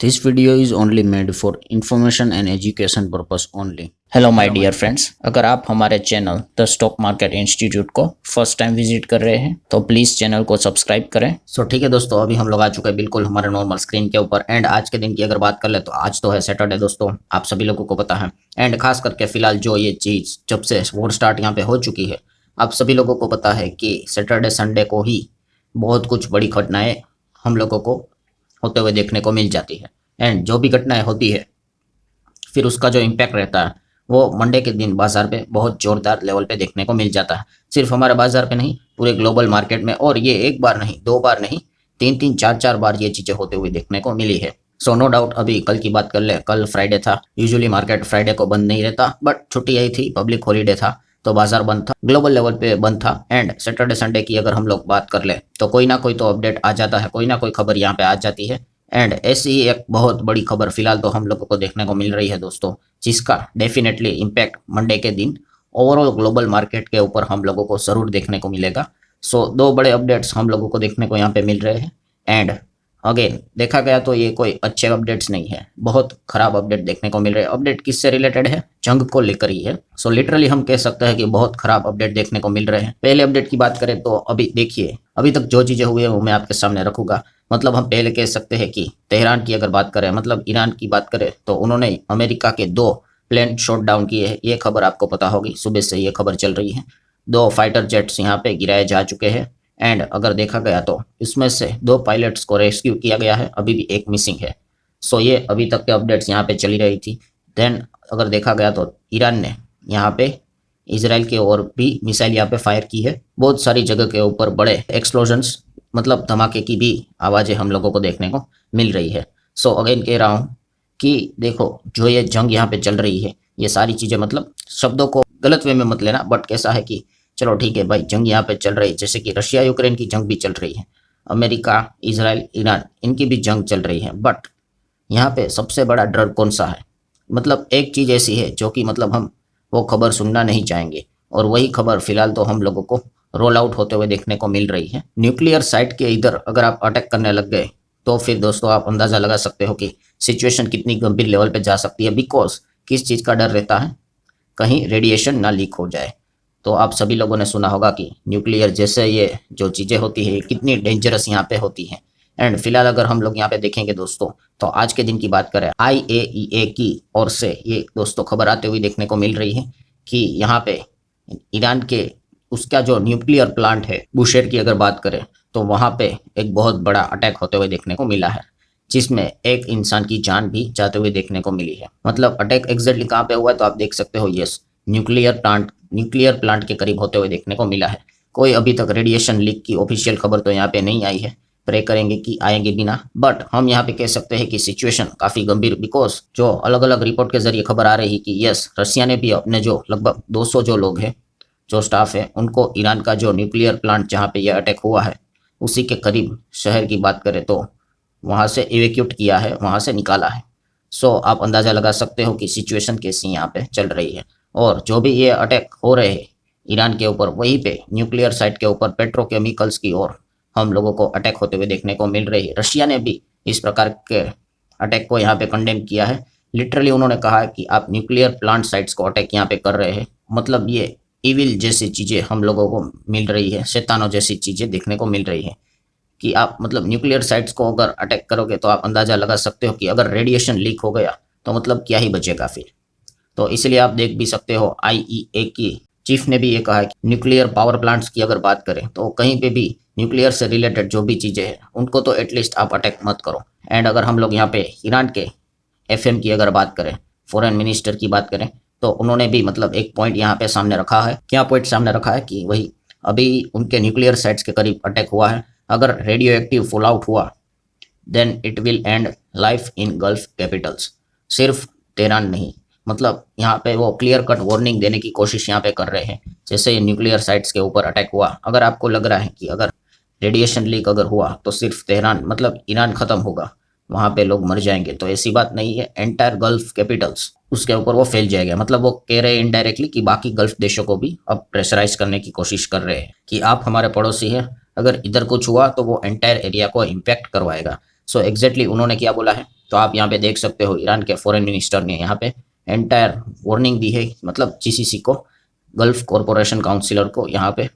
This video is only made for information and education purpose only. Hello my dear friends, अगर आप हमारे channel the stock market institute को first time visit कर रहे हैं तो प्लीज़ चैनल को सब्सक्राइब करें। ठीक है दोस्तों, अभी हम लोग आ चुके हैं बिल्कुल हमारे नॉर्मल स्क्रीन के ऊपर। एंड आज के दिन की अगर बात कर ले तो आज तो है सैटरडे दोस्तों, आप सभी लोगों को पता है। एंड खास करके फिलहाल जो ये चीज़ जब से वोट स्टार्ट यहाँ पे हो चुकी है, आप सभी लोगों को पता है कि सैटरडे संडे को ही बहुत कुछ बड़ी घटनाएं हम लोगों को होते हुए देखने को मिल जाती है। एंड जो भी घटनाएं होती है फिर उसका जो इम्पैक्ट रहता है वो मंडे के दिन बाजार पे बहुत जोरदार लेवल पे देखने को मिल जाता है। सिर्फ हमारे बाजार पे नहीं, पूरे ग्लोबल मार्केट में। और ये एक बार नहीं, दो बार नहीं, तीन तीन चार चार बार ये चीज़ें होते हुए देखने को मिली है। सो नो डाउट, अभी कल की बात कर ले, कल फ्राइडे था। यूजुअली मार्केट फ्राइडे को बंद नहीं रहता, बट छुट्टी आई थी, पब्लिक हॉलीडे था तो बाजार बंद था, ग्लोबल लेवल पे बंद था। एंड सैटरडे संडे की अगर हम लोग बात कर ले तो कोई ना कोई तो अपडेट आ जाता है, कोई ना कोई खबर यहाँ पे आ जाती है। एंड ऐसी ही एक बहुत बड़ी खबर फिलहाल तो हम लोगों को देखने को मिल रही है दोस्तों, जिसका डेफिनेटली इम्पैक्ट मंडे के दिन ओवरऑल ग्लोबल मार्केट के ऊपर हम लोगों को जरूर देखने को मिलेगा। सो दो बड़े अपडेट्स हम लोगों को देखने को यहाँ पे मिल रहे हैं। एंड अगेन देखा गया तो ये कोई अच्छे अपडेट्स नहीं है, बहुत खराब अपडेट देखने को मिल रहे हैं। अपडेट किससे रिलेटेड है? जंग को लेकर ही है। सो लिटरली हम कह सकते हैं कि बहुत खराब अपडेट देखने को मिल रहे हैं। पहले अपडेट की बात करें तो अभी देखिए, अभी तक जो चीजें हुई है वो मैं आपके सामने रखूंगा। मतलब हम पहले कह सकते हैं कि तेहरान की अगर बात करें, मतलब ईरान की बात करें, तो उन्होंने अमेरिका के 2 प्लेन शॉट डाउन किए हैं। ये खबर आपको पता होगी, सुबह से ये खबर चल रही है। 2 फाइटर जेट्स यहाँ पे गिराए जा चुके हैं। एंड अगर देखा गया तो इसमें से 2 पायलट्स को रेस्क्यू किया गया है, अभी भी एक मिसिंग है। सो ये अभी तक के अपडेट्स यहाँ पे चली रही थी। देन अगर देखा गया तो ईरान ने यहाँ पे इसराइल के ओर भी मिसाइल यहाँ पे फायर की है। बहुत सारी जगह के ऊपर बड़े एक्सप्लोजन्स, मतलब धमाके की भी आवाज़ें हम लोगों को देखने को मिल रही है। सो अगेन कह रहा हूँ कि देखो, जो ये जंग यहाँ पे चल रही है, ये सारी चीज़ें, मतलब शब्दों को गलत वे में मत लेना, बट कैसा है कि चलो ठीक है भाई, जंग यहाँ पे चल रही है, जैसे कि रशिया यूक्रेन की जंग भी चल रही है, अमेरिका इसराइल ईरान इनकी भी जंग चल रही है। बट यहाँ पे सबसे बड़ा डर कौन सा है? मतलब एक चीज़ ऐसी है जो कि मतलब हम वो खबर सुनना नहीं चाहेंगे, और वही खबर फिलहाल तो हम लोगों को रोल आउट होते हुए देखने को मिल रही है। न्यूक्लियर साइट के इधर अगर आप अटैक करने लग गए तो फिर दोस्तों आप अंदाज़ा लगा सकते हो कि सिचुएशन कितनी गंभीर लेवल पे जा सकती है। बिकॉज किस चीज़ का डर रहता है? कहीं रेडिएशन ना लीक हो जाए। तो आप सभी लोगों ने सुना होगा कि न्यूक्लियर जैसे ये जो चीज़ें होती है कितनी डेंजरस यहाँ पे होती हैं। एंड फिलहाल अगर हम लोग यहाँ पे देखेंगे दोस्तों, तो आज के दिन की बात करें, IAEA की ओर से ये दोस्तों खबर आते हुए देखने को मिल रही है कि यहाँ पे ईरान के उसका जो न्यूक्लियर प्लांट है बुशेर की अगर बात करें, तो वहाँ पे एक बहुत बड़ा अटैक होते हुए देखने को मिला है, जिसमें एक इंसान की जान भी जाते हुए देखने को मिली है। मतलब अटैक एग्जैक्टली कहाँ पे हुआ है तो आप देख सकते हो, यस, न्यूक्लियर प्लांट के करीब होते हुए देखने को मिला है। कोई अभी तक रेडिएशन लीक की ऑफिशियल खबर तो यहाँ पे नहीं आई है, प्रे करेंगे कि आएंगे भी ना। बट हम यहाँ पे कह सकते हैं कि सिचुएशन काफ़ी गंभीर, बिकॉज जो अलग अलग रिपोर्ट के जरिए खबर आ रही है कि यस, रशिया ने भी अपने जो लगभग 200 जो लोग हैं, जो स्टाफ है, उनको ईरान का जो न्यूक्लियर प्लांट जहाँ पे यह अटैक हुआ है उसी के करीब शहर की बात करें तो वहाँ से इवेक्यूट किया है, वहाँ से निकाला है। सो आप अंदाज़ा लगा सकते हो कि सिचुएशन कैसी यहाँ पे चल रही है। और जो भी ये अटैक हो रहे हैं ईरान के ऊपर, वहीं पे न्यूक्लियर साइट के ऊपर पेट्रोकेमिकल्स की ओर हम लोगों को अटैक होते हुए देखने को मिल रही है। रशिया ने भी इस प्रकार के अटैक को यहाँ पे कंडेम किया है। लिटरली उन्होंने कहा कि आप न्यूक्लियर प्लांट साइट्स को अटैक यहाँ पे कर रहे हैं, मतलब ये इविल जैसी चीज़ें हम लोगों को मिल रही है, शैतानों जैसी चीज़ें देखने को मिल रही है कि आप मतलब न्यूक्लियर साइट्स को अगर अटैक करोगे तो आप अंदाज़ा लगा सकते हो कि अगर रेडिएशन लीक हो गया तो मतलब क्या ही बचेगा फिर। तो इसलिए आप देख भी सकते हो, IAEA की चीफ ने भी ये कहा कि न्यूक्लियर पावर प्लांट्स की अगर बात करें तो कहीं पे भी न्यूक्लियर से रिलेटेड जो भी चीज़ें हैं उनको तो एटलीस्ट आप अटैक मत करो। एंड अगर हम लोग यहाँ पे ईरान के FM की अगर बात करें, फॉरेन मिनिस्टर की बात करें, तो उन्होंने भी मतलब एक पॉइंट यहाँ पे सामने रखा है। क्या पॉइंट सामने रखा है? कि वही अभी उनके न्यूक्लियर साइट्स के करीब अटैक हुआ है, अगर रेडियो एक्टिव फॉल आउट हुआ then it will end life in Gulf capitals. सिर्फ तेहरान नहीं, मतलब यहाँ पे वो क्लियर कट वार्निंग देने की कोशिश यहाँ पे कर रहे हैं। जैसे ये न्यूक्लियर साइट्स के ऊपर अटैक हुआ, अगर आपको लग रहा है कि अगर रेडिएशन लीक अगर हुआ तो सिर्फ तेहरान मतलब ईरान खत्म होगा, वहाँ पे लोग मर जाएंगे, तो ऐसी बात नहीं है। एंटायर गल्फ कैपिटल्स उसके ऊपर वो फैल जाएगा। मतलब वो कह रहे हैं इनडायरेक्टली कि बाकी गल्फ देशों को भी अब प्रेशराइज करने की कोशिश कर रहे हैं कि आप हमारे पड़ोसी हैं, अगर इधर कुछ हुआ तो वो एंटायर एरिया को इम्पैक्ट करवाएगा। सो एग्जैक्टली उन्होंने क्या बोला है तो आप यहाँ पे देख सकते हो ईरान के फॉरेन मिनिस्टर ने यहाँ पे एंटायर वार्निंग दी है, मतलब जीसीसी को, गल्फ कॉरपोरेशन काउंसिलर को यहाँ पे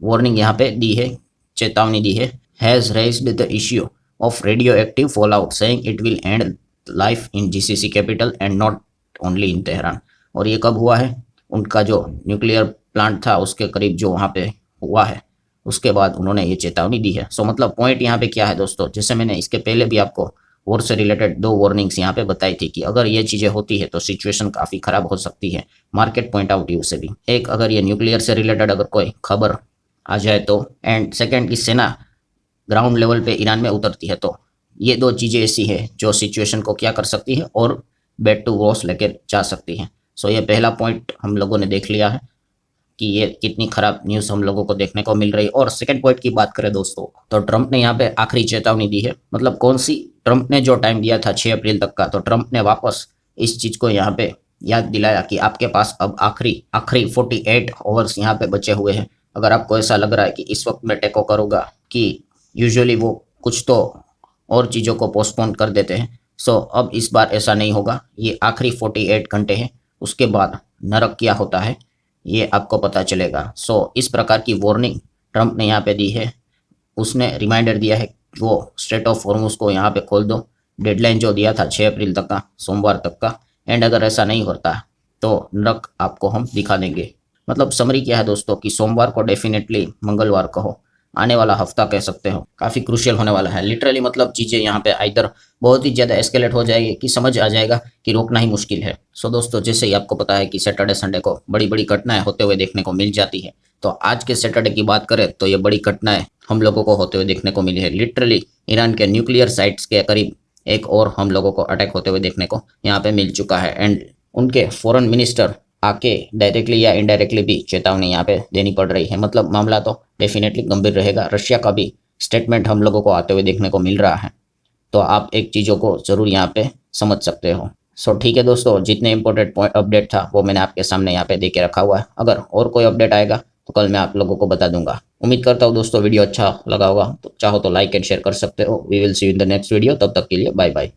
वार्निंग यहाँ पे दी है, चेतावनी दी है। Has raised the issue of radio active fall out saying it will end life in GCC capital and not only in Tehran. और ये कब हुआ है? उनका जो न्यूक्लियर प्लांट था उसके करीब जो वहाँ पे हुआ है, उसके बाद उन्होंने ये चेतावनी दी है। सो मतलब पॉइंट यहाँ पे क्या है दोस्तों, जैसे मैंने इसके पहले भी आपको वॉर से रिलेटेड 2 वार्निंग्स यहाँ पे बताई थी कि अगर ये चीज़ें होती है तो सिचुएशन काफ़ी खराब हो सकती है मार्केट पॉइंट ऑफ व्यू से भी। एक, अगर ये न्यूक्लियर से रिलेटेड अगर कोई खबर आ जाए तो, एंड सेकेंड, की सेना ग्राउंड लेवल पे ईरान में उतरती है, तो ये 2 चीज़ें ऐसी है जो सिचुएशन को क्या कर सकती है और बैड टू वॉर्स लेकर जा सकती है। सो ये पहला पॉइंट हम लोगों ने देख लिया है कि ये कितनी खराब न्यूज़ हम लोगों को देखने को मिल रही है। और सेकंड पॉइंट की बात करें दोस्तों, तो ट्रंप ने यहाँ पे आखिरी चेतावनी दी है। मतलब कौन सी? ट्रंप ने जो टाइम दिया था 6 अप्रैल तक का, तो ट्रंप ने वापस इस चीज़ को यहाँ पे याद दिलाया कि आपके पास अब आखिरी 48 आवर्स यहाँ पे बचे हुए हैं। अगर आपको ऐसा लग रहा है कि इस वक्त मैं टेको करूँगा, कि यूजुअली वो कुछ तो और चीज़ों को पोस्टपोन कर देते हैं, सो अब इस बार ऐसा नहीं होगा। ये आखिरी 48 घंटे हैं, उसके बाद नरक क्या होता है ये आपको पता चलेगा। सो इस प्रकार की वार्निंग ट्रंप ने यहाँ पे दी है। उसने रिमाइंडर दिया है कि वो स्ट्रेट ऑफ हॉर्मुज को यहाँ पे खोल दो, डेडलाइन जो दिया था 6 अप्रैल तक का, सोमवार तक का। एंड अगर ऐसा नहीं होता तो नरक आपको हम दिखा देंगे। मतलब समरी क्या है दोस्तों, कि सोमवार को डेफिनेटली, मंगलवार कहो, आने वाला हफ्ता कह सकते हो, काफ़ी क्रूशियल होने वाला है लिटरली। मतलब चीज़ें यहाँ पे इधर बहुत ही ज़्यादा एस्केलेट हो जाएगी कि समझ आ जाएगा कि रोकना ही मुश्किल है। सो दोस्तों, जैसे ही आपको पता है कि सैटरडे संडे को बड़ी बड़ी घटनाएं होते हुए देखने को मिल जाती है, तो आज के सैटरडे की बात करें तो ये बड़ी घटनाएं हम लोगों को होते हुए देखने को मिली है। लिटरली ईरान के न्यूक्लियर साइट्स के करीब एक और हम लोगों को अटैक होते हुए देखने को यहाँ पे मिल चुका है। एंड उनके फॉरेन मिनिस्टर आके डायरेक्टली या इनडायरेक्टली भी चेतावनी यहाँ पे देनी पड़ रही है। मतलब मामला तो डेफिनेटली गंभीर रहेगा। रशिया का भी स्टेटमेंट हम लोगों को आते हुए देखने को मिल रहा है, तो आप एक चीज़ों को ज़रूर यहाँ पे समझ सकते हो। सो ठीक है दोस्तों, जितने इंपॉर्टेंट पॉइंट अपडेट था वो मैंने आपके सामने यहाँ पे दे के रखा हुआ है। अगर और कोई अपडेट आएगा तो कल मैं आप लोगों को बता दूंगा। उम्मीद करता हूँ दोस्तों वीडियो अच्छा लगा होगा, तो चाहो तो लाइक एंड शेयर कर सकते हो। We will see you in the next video. तब तक के लिए बाय बाय।